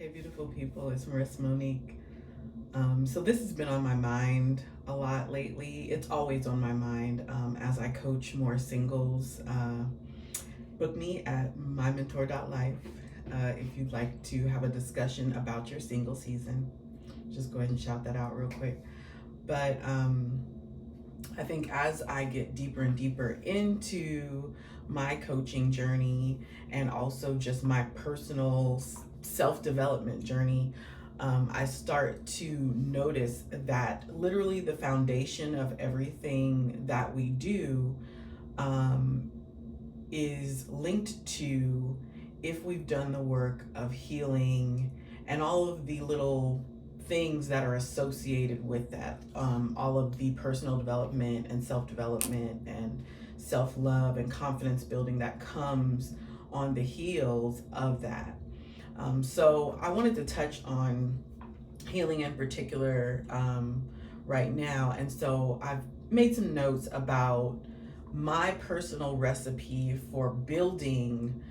Hey, beautiful people, it's Marissa Monique. So, this has been on my mind a lot lately. It's always on my mind as I coach more singles. Book me at mymentor.life if you'd like to have a discussion about your single season. Just go ahead and shout that out real quick. But I think as I get deeper and deeper into my coaching journey and also just my personal self development journey, I start to notice that literally the foundation of everything that we do um, is linked to if we've done the work of healing and all of the little things that are associated with that, all of the personal development and self development and self love and confidence building that comes on the heels of that. So, I wanted to touch on healing in particular right now. And so, I've made some notes about my personal recipe for building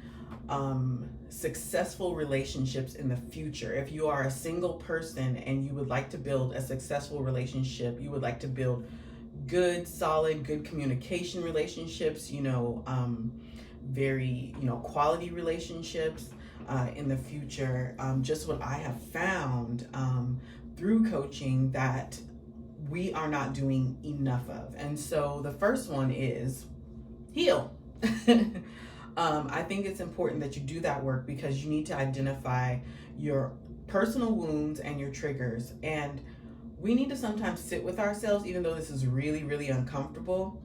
successful relationships in the future. If you are a single person and you would like to build a successful relationship, you would like to build good, solid, good communication relationships, very, quality relationships in the future. Just what I have found through coaching that we are not doing enough of. And so the first one is heal. I think it's important that you do that work because you need to identify your personal wounds and your triggers. And we need to sometimes sit with ourselves, even though this is really, really uncomfortable.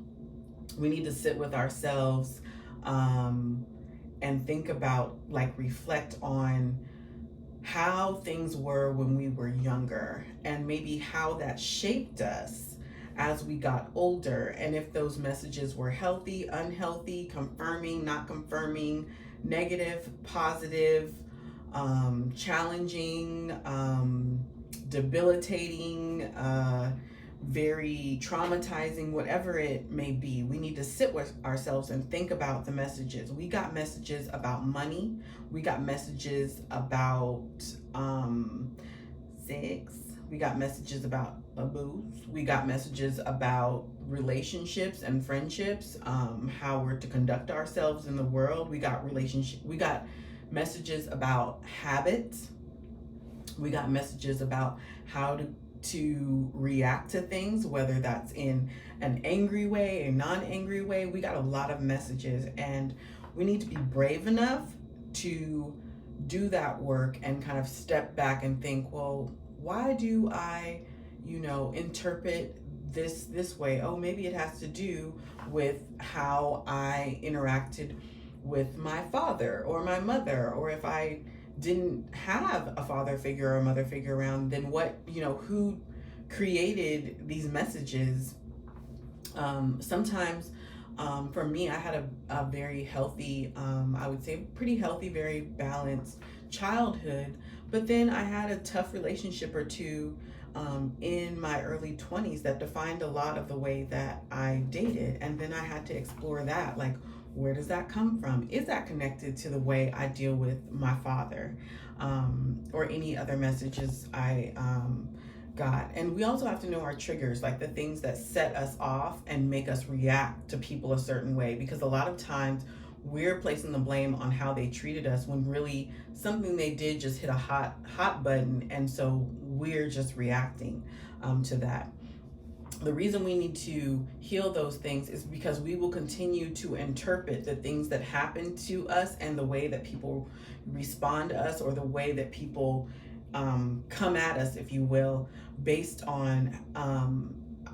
We need to sit with ourselves and think about, reflect on how things were when we were younger and maybe how that shaped us as we got older, and if those messages were healthy, unhealthy, confirming, not confirming, negative, positive, challenging, debilitating, very traumatizing, whatever it may be. We need to sit with ourselves and think about the messages. We got messages about money. We got messages about sex. We got messages about abuse. We got messages about relationships and friendships, how we're to conduct ourselves in the world. We got messages about habits. We got messages about how to react to things, whether that's in an angry way, a non-angry way. We got a lot of messages, and we need to be brave enough to do that work and kind of step back and think, well, why do I, interpret this way? Oh, maybe it has to do with how I interacted with my father or my mother, or if I didn't have a father figure or a mother figure around, then who created these messages? Sometimes for me, I had a very healthy, I would say pretty healthy, very balanced childhood, but then I had a tough relationship or two in my early 20s that defined a lot of the way that I dated. And then I had to explore that, like, where does that come from? Is that connected to the way I deal with my father, or any other messages I got? And we also have to know our triggers, like the things that set us off and make us react to people a certain way, because a lot of times we're placing the blame on how they treated us when really something they did just hit a hot button, and so we're just reacting to that. The reason we need to heal those things is because we will continue to interpret the things that happen to us and the way that people respond to us, or the way that people come at us, if you will, based on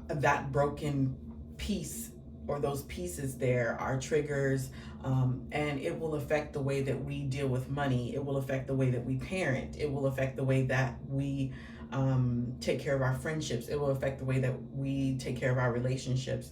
that broken piece or those pieces there, our triggers, and it will affect the way that we deal with money. It will affect the way that we parent. It will affect the way that we take care of our friendships. It will affect the way that we take care of our relationships.